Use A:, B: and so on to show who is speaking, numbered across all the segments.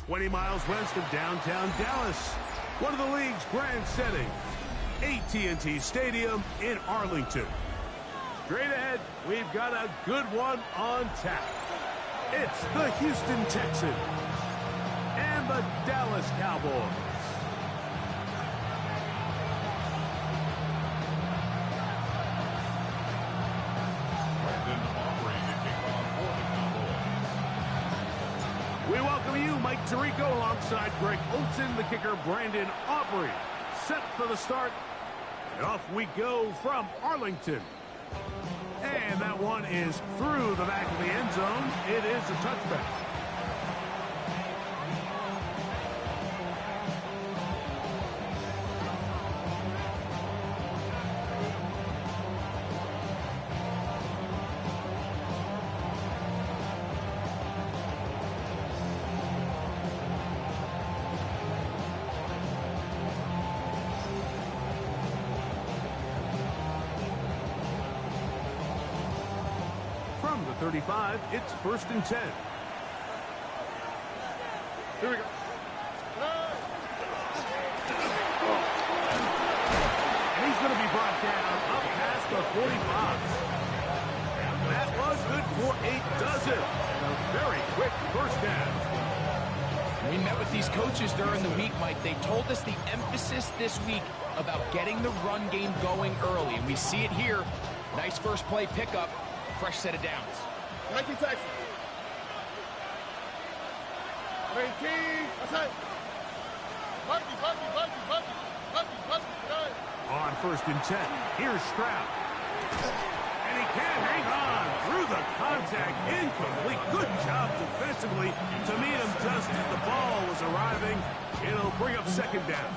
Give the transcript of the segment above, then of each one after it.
A: 20 miles west of downtown Dallas, one of the league's grand settings, AT&T Stadium in Arlington. Straight ahead, we've got a good one on tap. It's the Houston Texans and the Dallas Cowboys. We welcome you, Mike Tirico, alongside Greg Olson, the kicker, Brandon Aubrey. Set for the start, and off we go from Arlington. And that one is through the back of the end zone. It is a touchback. From the 35, it's 1st and 10. Here we go. And he's going to be brought down up past the 45. That was good for 8 dozen. A very quick first down.
B: We met with these coaches during the week, Mike. They told us the emphasis this week about getting the run game going early. And we see it here. Nice first play pickup. Fresh set of downs.
C: 19 Texas. 19. Attack.
A: On 1st and 10, here's Stroud. And he can't hang on through the contact. Incomplete. Good job defensively to meet him just as the ball was arriving. It'll bring up 2nd down.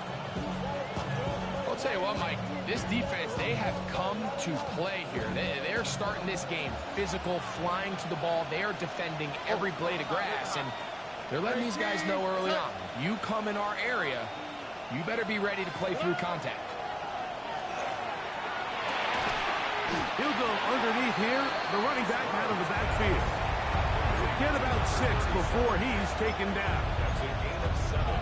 B: I'll tell you what, Mike, this defense, they have come to play here. They're starting this game physical, flying to the ball. They are defending every blade of grass, and they're letting these guys know early on, you come in our area, you better be ready to play through contact.
A: He'll go underneath here, the running back out of the backfield. Get about 6 before he's taken down.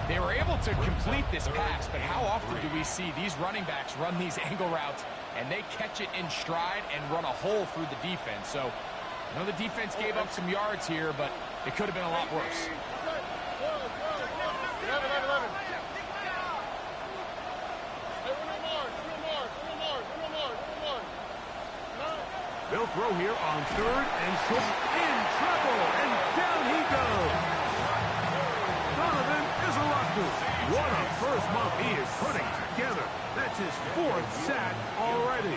B: They were able to complete this pass, but how often do we see these running backs run these angle routes and they catch it in stride and run a hole through the defense? So, I know the defense gave up some yards here, but it could have been a lot worse.
C: 11.
A: They'll throw here on 3rd and short. In trouble, and down he goes. Donovan Izaraku. What a first month he is putting together. That's his 4th sack already.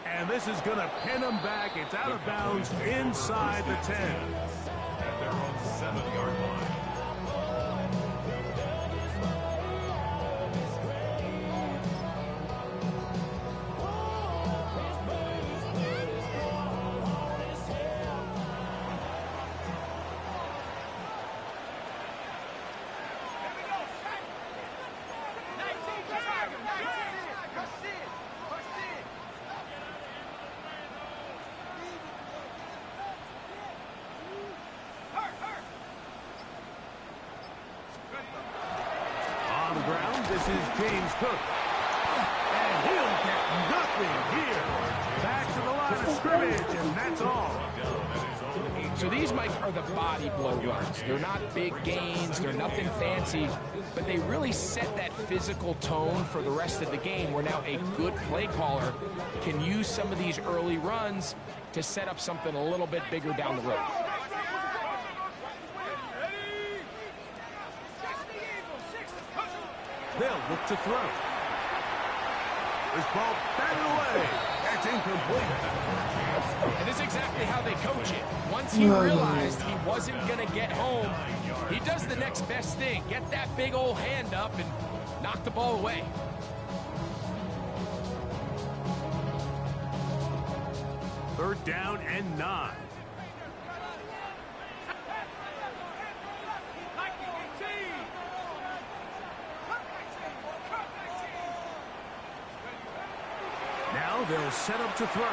A: And this is going to pin him back. It's out of bounds inside the 10.
D: At their own 7-yard line.
A: This is James Cook. And he'll get nothing here. Back to the line of scrimmage, and that's all.
B: So these, Mike, are the body blow runs. They're not big gains. They're nothing fancy. But they really set that physical tone for the rest of the game where now a good play caller can use some of these early runs to set up something a little bit bigger down the road.
A: They'll look to throw. This ball batted away. That's incomplete.
B: And this is exactly how they coach it. Once he realized he wasn't going to get home, he does the next best thing. Get that big old hand up and knock the ball away.
A: Third down and 9. Now they'll set up to throw.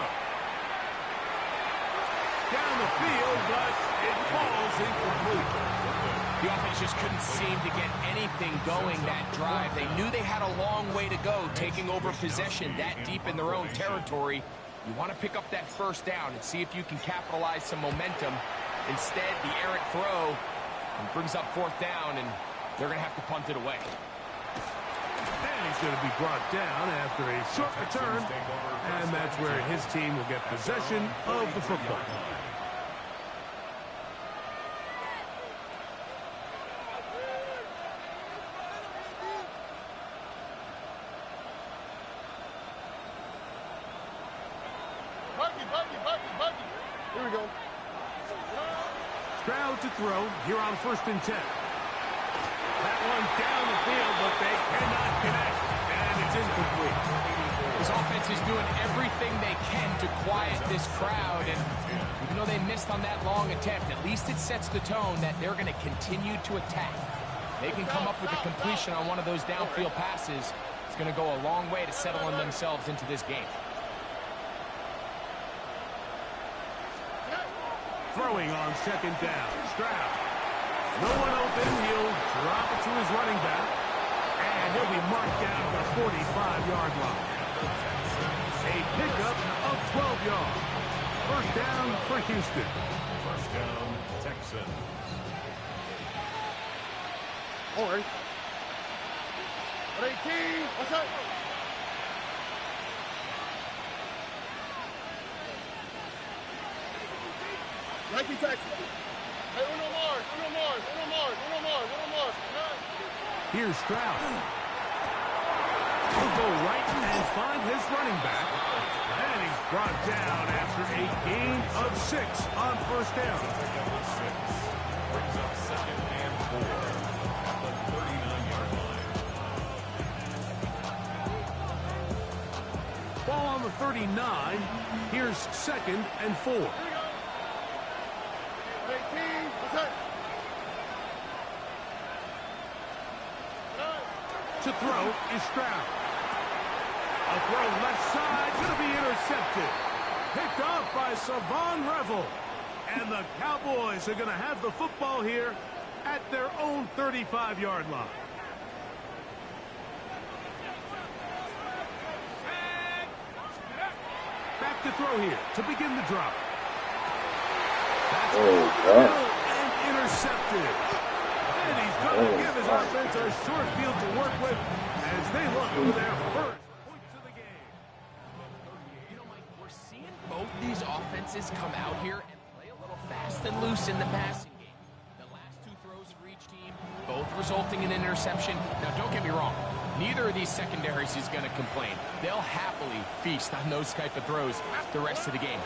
A: Down the field, but it falls incomplete.
B: The offense just couldn't seem to get anything going that drive. They knew they had a long way to go, taking over possession that deep in their own territory. You want to pick up that first down and see if you can capitalize some momentum. Instead, the errant throw brings up fourth down, and they're going to have to punt it away.
A: And he's going to be brought down after a short return, and that's where his team will get possession of the football.
C: Here we go.
A: Stroud to throw here on 1st and 10. That one down the field, but they cannot connect, and it's incomplete.
B: This offense is doing everything they can to quiet this crowd, and even though they missed on that long attempt, at least it sets the tone that they're going to continue to attack. They can come up with a completion on one of those downfield passes. It's going to go a long way to settling themselves into this game.
A: Throwing on 2nd down. Stroud. No one open. He'll drop it to his running back. And he'll be marked down at the 45-yard line. A pickup of 12 yards. 1st down for Houston.
D: 1st down, Texans.
C: All right. 18. What's up? Nike Texas. Hey, Uno Mars.
A: Here's Stroud. He'll go right and find his running back. And he's brought down after a gain of 6 on 1st down.
D: Brings up 2nd and 4 at the 39-yard line.
A: Ball on the 39. Here's 2nd and 4.
C: 18. What's up?
A: To throw is Stroud. A throw left side, going to be intercepted. Picked off by Savon Revel. And the Cowboys are going to have the football here at their own 35-yard line. Back to throw here to begin the drop. That's over the middle and intercepted. And he's going to give his offense a short field to work with as they look for their first points of the game.
B: You know, Mike, we're seeing both these offenses come out here and play a little fast and loose in the passing game. The last 2 throws for each team, both resulting in an interception. Now, don't get me wrong. Neither of these secondaries is going to complain. They'll happily feast on those type of throws the rest of the game.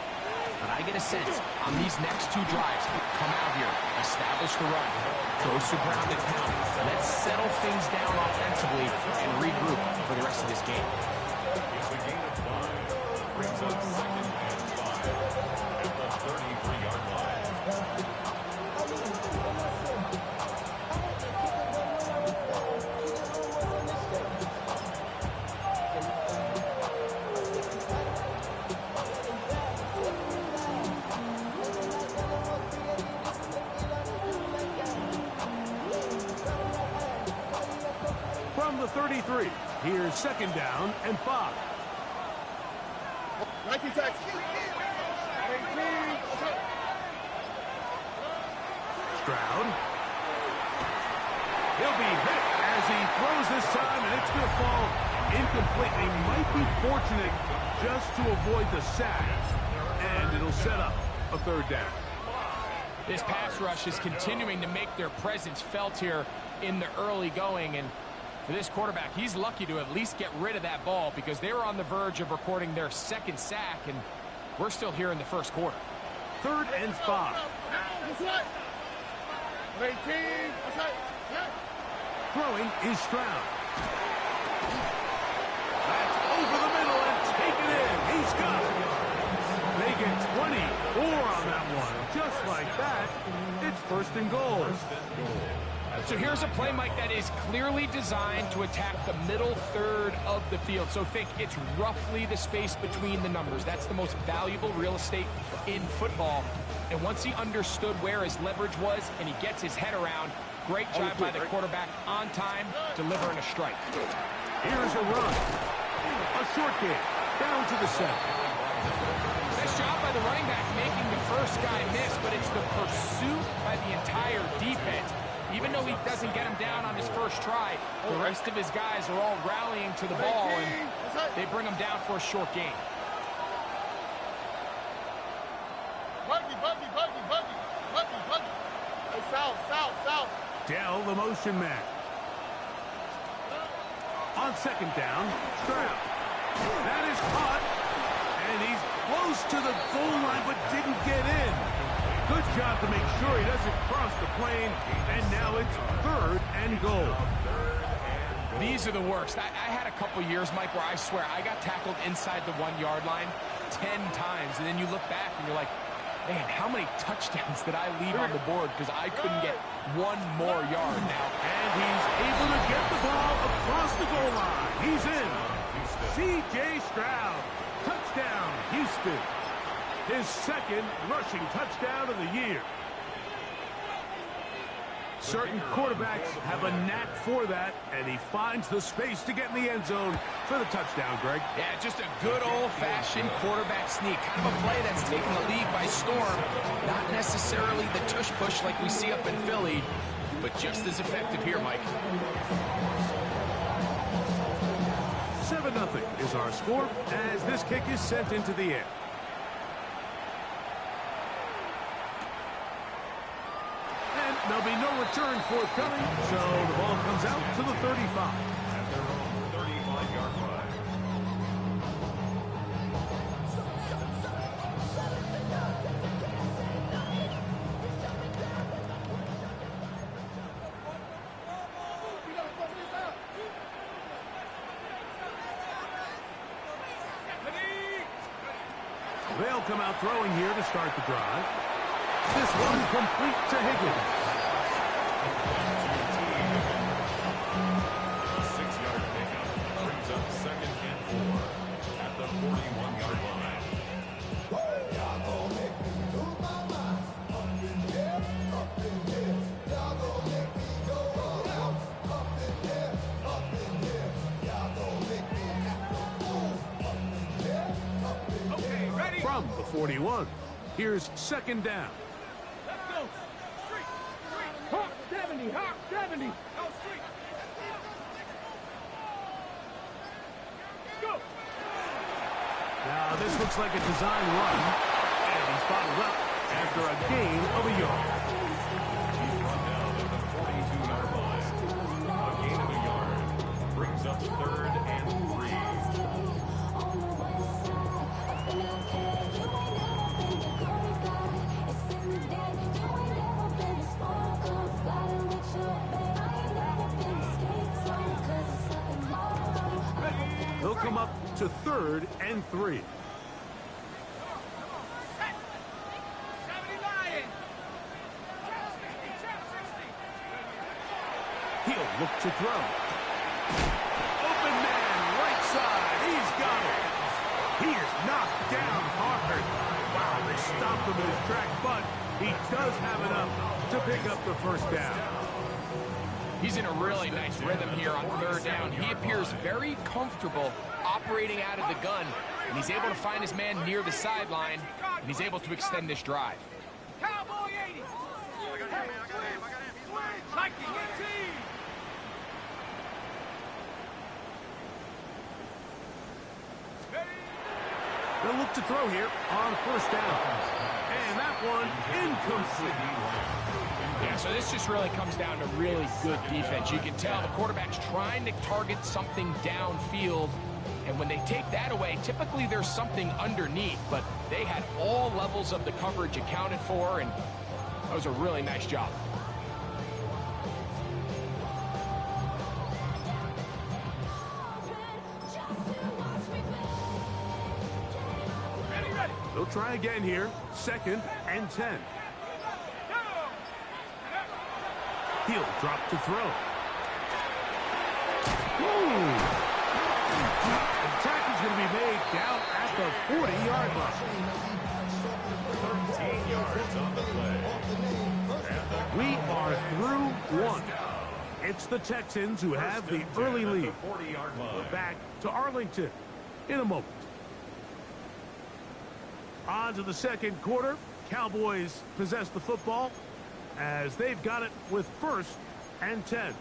B: But I get a sense on these next 2 drives, come out here, establish the run, throw some ground and pound. Let's settle things down offensively and regroup for the rest of this game.
D: It's a gain of 5. Brings up 2nd and 5 at the 33-yard line.
A: From the 33, here's 2nd down and 5.
C: Nike Texas. 18. What's up?
A: Stroud. He'll be hit as he throws this time, and it's going to fall incomplete. They might be fortunate just to avoid the sack, and it'll set up a 3rd down.
B: This pass rush is continuing to make their presence felt here in the early going, and for this quarterback, he's lucky to at least get rid of that ball because they were on the verge of recording their 2nd sack, and we're still here in the 1st quarter.
A: 3rd and 5.
C: What's up? 18. What's up?
A: Throwing is Stroud. That's over the middle and taken in. He's got it. They get 24 on that one. Just like that, it's 1st and goal.
D: At
B: So here's a play, Mike, that is clearly designed to attack the middle third of the field. So think it's roughly the space between the numbers. That's the most valuable real estate in football. And once he understood where his leverage was and he gets his head around, great job by the quarterback on time, delivering a strike.
A: Here's a run. A short game. Down to the 7.
B: Nice job by the running back making the first guy miss, but it's the pursuit by the entire defense. Even though he doesn't get him down on his first try, the rest of his guys are all rallying to the ball, and they bring him down for a short gain.
C: Buggy. Hey, south.
A: Dell, the motion man. On second down, Stroud. That is caught, and he's close to the goal line, but didn't get in. Good job to make sure he doesn't cross the plane, and now it's 3rd and goal.
B: These are the worst. I had a couple years, Mike, where I swear I got tackled inside the 1-yard line 10 times, and then you look back and you're like, man, how many touchdowns did I leave on the board because I couldn't get one more yard now?
A: And he's able to get the ball across the goal line. He's in. C.J. Stroud. Touchdown, Houston. His 2nd rushing touchdown of the year. Certain quarterbacks have a knack for that, and he finds the space to get in the end zone for the touchdown, Greg.
B: Yeah, just a good old-fashioned quarterback sneak. Kind of a play that's taken the league by storm. Not necessarily the tush-push like we see up in Philly, but just as effective here, Mike.
A: 7-0 is our score as this kick is sent into the air. And there'll be no return forthcoming, so the ball comes out to the 35.
D: At their own 35-yard line.
A: They'll come out throwing here to start the drive. This one complete to Higgins.
D: A 6-yard pickup brings up 2nd and 4 at the 41-yard line.
A: From the 41, here's 2nd down.
C: Let's go. Street. Hawk 70. Hawk 70. Go street. Go.
A: Now this looks like a design run, and he's followed up after a gain of a yard.
D: He's run down at the 42-yard line. A gain of a yard brings up 3rd and 3.
A: They'll come up to 3rd and 3. He'll look to throw. Open man, right side. He's got it. He is knocked down hard. Wow, they stopped him in his tracks, but he does have enough to pick up the 1st down.
B: He's in a really nice rhythm here on 3rd down. He appears very comfortable operating out of the gun, and he's able to find his man near the sideline, and he's able to extend this drive.
C: Cowboy 80. I got him. Hiking 18.
A: They'll look to throw here on 1st down. And that one incomplete.
B: Yeah, so this just really comes down to really good defense. You can tell the quarterback's trying to target something downfield, and when they take that away, typically there's something underneath, but they had all levels of the coverage accounted for, and that was a really nice job.
A: They'll try again here. 2nd and 10. He He'll drop to throw. Ooh. The tackle's going to be made down at the 40-yard line.
D: 13 yards on the play.
A: We are through one. It's the Texans who have the early lead.
D: 40-yard line.
A: We're back to Arlington in a moment. On to the second quarter. Cowboys possess the football as they've got it with 1st and 10.